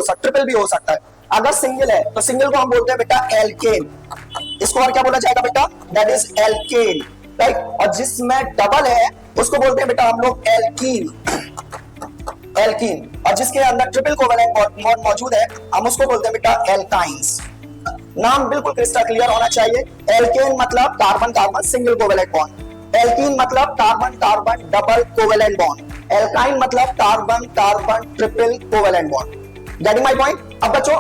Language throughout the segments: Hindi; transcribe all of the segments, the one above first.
सकता, ट्रिपल भी हो सकता है। अगर सिंगल है तो सिंगल को हम बोलते हैं बेटा एल्केन, इसको और क्या बोला जाएगा बेटा, दैट इज एल्केन, राइट। और जिसमें डबल है उसको बोलते हैं बेटा हम लोग एल्कीन, एल्कीन। और जिसके अंदर ट्रिपल कोवेलेंट बॉन्ड मौजूद है हम उसको बोलते हैं बेटा एल्काइंस। नाम बिल्कुल क्रिस्टल क्लियर होना चाहिए। एल्केन मतलब carbon carbon single covalent bond, alkene मतलब carbon carbon double covalent bond, alkyne मतलब carbon carbon triple covalent bond. Getting my point. अब बच्चों,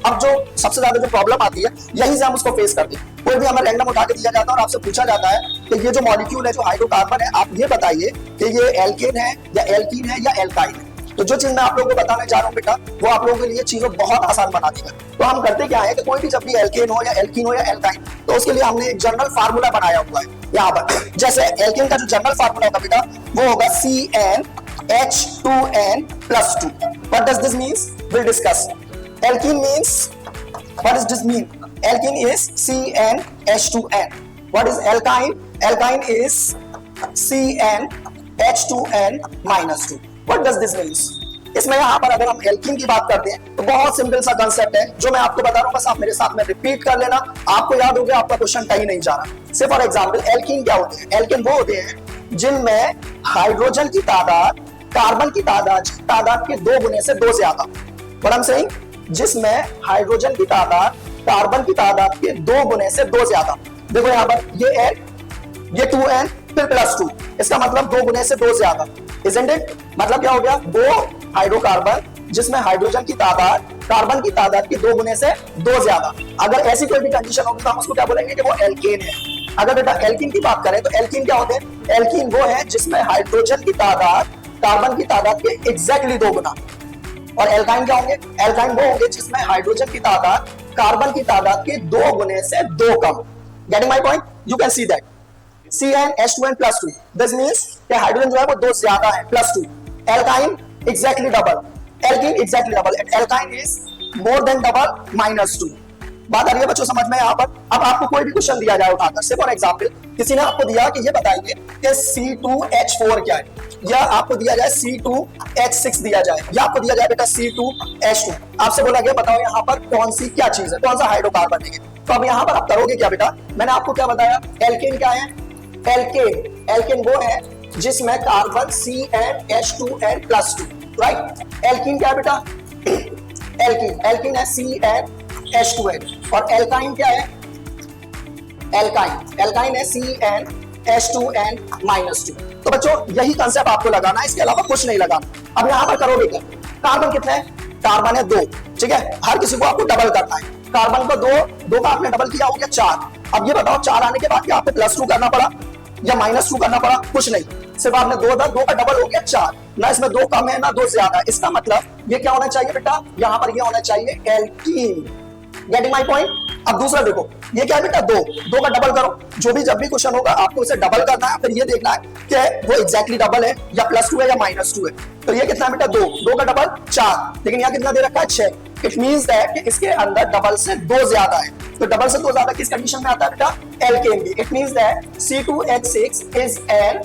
अब जो सबसे ज्यादा जो प्रॉब्लम आती है यहीं से हम उसको फेस करते हैं। कोई भी हमें रैंडम उठा के दिया जाता है और आपसे पूछा जाता है कि ये जो मॉलिक्यूल है जो हाइड्रोकार्बन है, आप ये बताइए कि ये एल्केन है या एल्कीन है या एल्काइन है। तो जो चीज मैं आप लोगों को बताने जा रहा हूँ बेटा वो आप लोगों के लिए चीजों बहुत आसान बना देगा। तो हम करते क्या है कि कोई भी जब भी एल्केन हो या एल्कीन हो या एल्काइन, तो उसके लिए हमने एक जनरल फार्मूला बनाया हुआ है यहाँ पर। जैसे एल्केन का जो जनरल फार्मूला होगा बेटा वो होगा CnH2n+2। What does this means, will discuss. Alkene means, what does this mean, alkene is CnH2n। What is alkyne, alkyne is CnH2n-2। What does this means? इसमें यहाँ पर अगर हम एल्कीन की बात करते हैं तो बहुत सिंपल सा कंसेप्ट है जो मैं आपको बता रहा हूँ, बस आप मेरे साथ में रिपीट कर लेना, आपको याद हो गया, आपका क्वेश्चन कहीं नहीं जा रहा। से फॉर एग्जांपल एल्कीन क्या होते हैं, एल्कीन वो होते हैं जिनमें हाइड्रोजन की तादाद कार्बन की तादाद के 2 गुने से 2 ज्यादा। What I'm saying? जिसमें हाइड्रोजन की तादाद कार्बन की तादाद के 2 गुने से 2 ज्यादा। देखो यहाँ पर ये N, ये 2N फिर +2, इसका मतलब 2 गुने से 2 ज्यादा। Isn't it? मतलब क्या हो गया, 2 हाइड्रोकार्बन जिसमें हाइड्रोजन की तादाद कार्बन की तादाद के 2 गुने से 2 ज्यादा। अगर ऐसी कोई भी कंडीशन होगी तो हम उसको क्या बोलेंगे कि वो एल्केन है। अगर बेटा एल्कीन की बात करें तो एल्कीन क्या होते हैं, एल्कीन वो है जिसमें हाइड्रोजन की तादाद कार्बन की तादाद के एग्जैक्टली 2 गुना। और एल्काइन क्या होंगे, एल्काइन वो होंगे जिसमें हाइड्रोजन की तादाद कार्बन की तादाद के 2 गुने से 2 कम। Getting my point, you can see that CnH2n+2, this means कि हाइड्रोजन जो है वो 2 ज्यादा है, +2। Alkyne exactly double, alkene exactly double, alkyne is more than double -2। बात आ रही है बच्चों समझ में यहाँ पर। अब आपको कोई भी क्वेश्चन दिया जाए उठाकर, से फॉर एग्जांपल किसी ने आपको दिया कि ये बताइए कि C2H4 क्या है, या आपको दिया जाए C2H6 दिया जाए, या आपको दिया जाए बेटा C2H2, आपसे बोला गया बताओ यहाँ पर कौन सी क्या चीज है, कौन सा हाइड्रोकार्बन है। तो अब यहाँ पर आप करोगे क्या बेटा, मैंने आपको क्या बताया, एल्केन क्या है, एल्केन, एल्केन वो है जिसमें कार्बन CnH2n+2, राइट। एल्कीन क्या है बेटा, एल्कीन, एल्कीन है CnH2n। और एल्काइन क्या है, एल्काइन, एल्काइन है CnH2n-2। तो बच्चों यही कंसेप्ट आपको लगाना है, इसके अलावा कुछ नहीं लगाना। अब यहाँ पर करोगे क्या, कार्बन कितने हैं, कार्बन है 2, ठीक है। हर किसी को आपको डबल करना है, कार्बन को 2 का आपने डबल किया हो गया 4। अब ये बताओ 4 आने के बाद क्या आपको +2 करना पड़ा या -2 करना पड़ा, कुछ नहीं, सिर्फ आपने 2 का डबल हो गया 4। ना इसमें 2 कम है ना 2 ज्यादा, इसका मतलब ये क्या होना चाहिए बेटा, यहाँ पर ये होना चाहिए एल्कीन। Getting my point. अब दूसरा देखो, ये क्या है बेटा, 2 का डबल करो, जो भी जब भी क्वेश्चन होगा आपको इसे डबल करना है, फिर ये देखना है कि वो एग्जैक्टली डबल है या +2 है या -2 है। तो ये कितना है बेटा, 2 का डबल 4, लेकिन यहाँ कितना दे रखा है 6। इट मींस दैट कि इसके अंदर डबल से 2 ज्यादा है। तो डबल से 2 ज्यादा किस कंडीशन में आता है बेटा, एल्केन भी। It means that C2H6 is an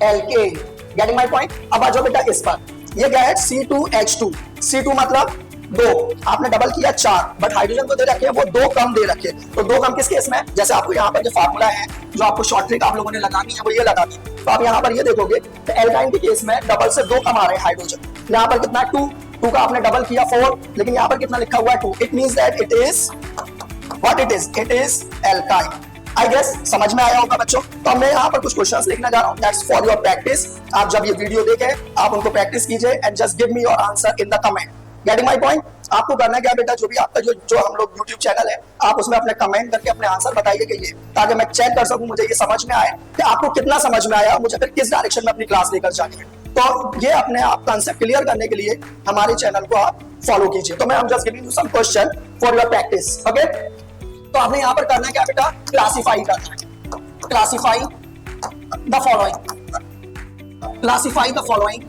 alkane. Getting my point. अब आ जाओ बेटा इस पर, ये क्या है C2H2, C2 मतलब 2, आपने डबल किया 4, बट हाइड्रोजन तो दे रखे हैं वो 2 कम दे रखे। तो 2 कम किस केस में, जैसे आपको यहाँ पर जो फार्मूला है जो आपको शॉर्ट ट्रिक आप लोगों ने लगानी है वो ये लगानी है। तो आप यहाँ पर ये देखोगे तो एल्काइन के केस में डबल से 2 कम आ रहे हैं हाइड्रोजन। यहाँ पर कितना 2 का आपने डबल किया 4, लेकिन यहाँ पर कितना लिखा हुआ है 2। It means that it is what it is alkyne. I guess समझ में आया होगा बच्चों। तो मैं यहाँ पर कुछ क्वेश्चंस लिखने जा रहा हूँ, दैट्स फॉर योर प्रैक्टिस। आप जब ये वीडियो देखें आप उनको प्रैक्टिस कीजिए and just give me your answer in the comment. Getting my point. आपको करना क्या बेटा, जो भी आपका जो हम लोग YouTube चैनल है आप उसमें अपने कमेंट करके अपने आंसर बताइए कि ये, ताकि मैं चेक कर सकूं, मुझे ये समझ में आए कि आपको कितना समझ में आया, मुझे फिर किस डायरेक्शन में अपनी क्लास लेकर जानी है। तो ये अपने आप कंसेप्ट क्लियर करने के लिए हमारे चैनल को आप फॉलो कीजिए। तो मैं हम just giving you some question for your practice, okay. तो आपने यहाँ पर करना क्या बेटा, क्लासिफाई करना है, classify the following, classify the following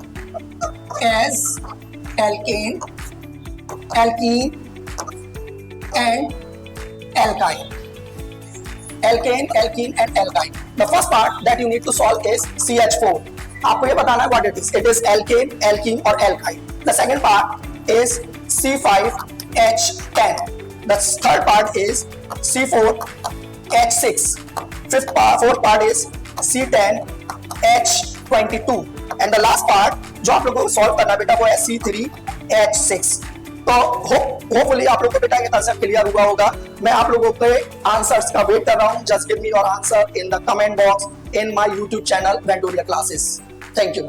as alkane, alkene and alkyne, alkane, alkene and alkyne. The first part that you need to solve is CH4. आपको ये बताना है what it is. It is alkane, alkene और alkyne. The second part is C5H10. The third part is C4H6. Fourth part is C10H22. And the last part जो आप लोगों को सॉल्व करना बेटा वो है C3H6. तो होपफुली आप लोगों को बेटा ये कंसेप्ट क्लियर हुआ होगा. मैं आप लोगों के आंसर्स का वेट कर रहा हूं. Just give me your answer in the comment box in my YouTube channel Ventoria classes. Thank you.